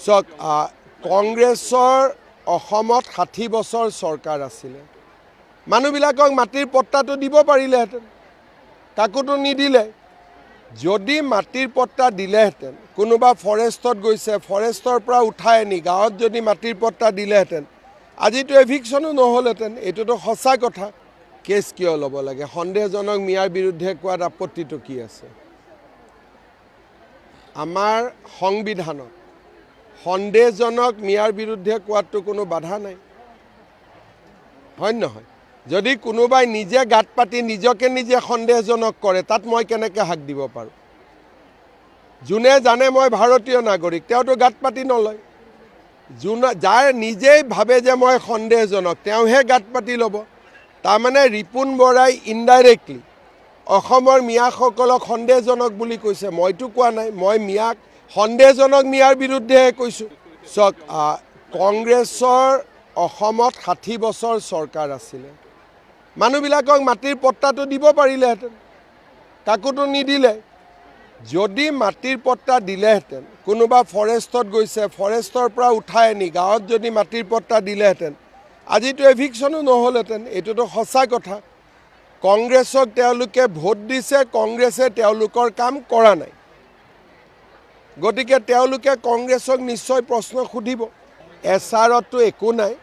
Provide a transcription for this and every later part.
চাওক কংগ্ৰেছৰ অসমত 60 বছৰ চৰকাৰ আছিলে মানুহবিলাকক মাটিৰ পট্টাটো দিব পাৰিলেহেঁতেন কাকোতো নিদিলে যদি মাটিৰ পট্টা দিলেহেঁতেন কোনোবা ফৰেষ্টত গৈছে ফৰেষ্টৰ পৰা উঠাই আনি গাঁৱত যদি মাটিৰ পট্টা দিলেহেঁতেন আজিতো এভিকশ্যনো নহ'লহেঁতেন এইটোতো সঁচা কথা কেছ কিয় ল'ব লাগে সন্দেহজনক মিয়াৰ বিৰুদ্ধে কোৱাত আপত্তিটো কি আছে আমাৰ সংবিধানত সন্দেহজনক মিয়াৰ বিৰুদ্ধে কোৱাটো কোনো বাধা নাই হয় নহয় যদি কোনোবাই নিজে গাত পাতি নিজকে নিজে সন্দেহজনক কৰে তাত মই কেনেকৈ হাক দিব পাৰোঁ যোনে জানে মই ভাৰতীয় নাগৰিক তেওঁতো গাত পাতি নলয় যাৰ নিজেই ভাবে যে মই সন্দেহজনক তেওঁহে গাত পাতি ল'ব তাৰমানে ৰিপুণ বৰাই ইনডাইৰেক্টলি অসমৰ মিয়াসকলক সন্দেহজনক বুলি কৈছে মইতো কোৱা নাই মই মিয়াক সন্দেহজনক মিয়াৰ বিৰুদ্ধেহে কৈছোঁ চাওক কংগ্ৰেছৰ অসমত 60 বছৰ চৰকাৰ আছিলে মানুহবিলাকক মাটিৰ পট্টাটো দিব পাৰিলেহেঁতেন কাকোতো নিদিলে যদি মাটিৰ পট্টা দিলেহেঁতেন কোনোবা ফৰেষ্টত গৈছে ফৰেষ্টৰ পৰা উঠাই আনি গাঁৱত যদি মাটিৰ পট্টা দিলেহেঁতেন আজিতো এভিকশ্যনো নহ'লহেঁতেন এইটোতো সঁচা কথা কংগ্ৰেছক তেওঁলোকে ভোট দিছে কংগ্ৰেছে তেওঁলোকৰ কাম কৰা নাই গতিকে তেওঁলোকে কংগ্ৰেছক নিশ্চয় প্ৰশ্ন সুধিব এছআৰতো একো নাই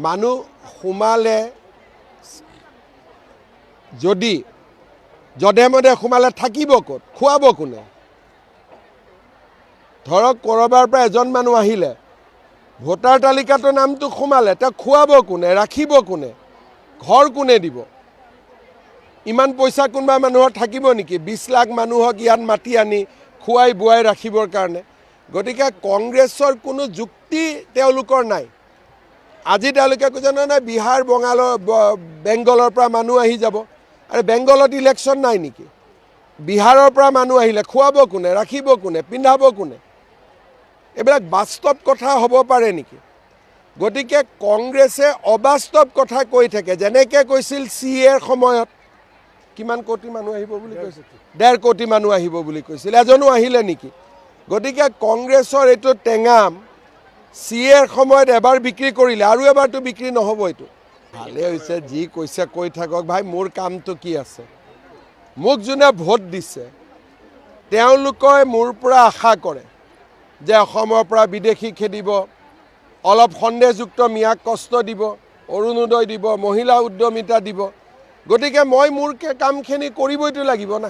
মানুহ সোমালে যদি যধে মধে সোমালে থাকিব ক'ত খুৱাব কোনে ধৰক ক'ৰবাৰ পৰা এজন মানুহ আহিলে ভোটাৰ তালিকাটোৰ নামটো সোমালে তেওঁক খুৱাব কোনে ৰাখিব কোনে ঘৰ কোনে দিব ইমান পইচা কোনোবা মানুহৰ থাকিব নেকি 20 লাখ মানুহক ইয়াত মাতি আনি খুৱাই বুৱাই ৰাখিবৰ কাৰণে গতিকে কংগ্ৰেছৰ কোনো যুক্তি তেওঁলোকৰ নাই আজি তেওঁলোকে কৈছে নহয় বিহাৰ বেংগলৰ পৰা মানুহ আহি যাব আৰু বেংগলত ইলেকশ্যন নাই নেকি বিহাৰৰ পৰা মানুহ আহিলে খুৱাব কোনে ৰাখিব কোনে পিন্ধাব কোনে এইবিলাক বাস্তৱ কথা হ'ব পাৰে নেকি গতিকে কংগ্ৰেছে অবাস্তৱ কথা কৈ থাকে যেনেকৈ কৈছিল CAৰ সময়ত কিমান কোটি মানুহ আহিব বুলি কৈছিল 1.5 কোটি মানুহ আহিব বুলি কৈছিল এজনো আহিলে নেকি গতিকে কংগ্ৰেছৰ এইটো টেঙাম CAৰ সময়ত এবাৰ বিক্ৰী কৰিলে আৰু এবাৰটো বিক্ৰী নহ'ব এইটো ভালে হৈছে যি কৈছে কৈ থাকক ভাই মোৰ কামটো কি আছে মোক যোনে ভোট দিছে তেওঁলোকে মোৰ পৰা আশা কৰে যে অসমৰ পৰা বিদেশী খেদিব অলপ সন্দেহযুক্ত মিয়াক কষ্ট দিব অৰুণোদয় দিব মহিলা উদ্যমিতা দিব গতিকে মই মোৰ কামখিনি কৰিবইতো লাগিব না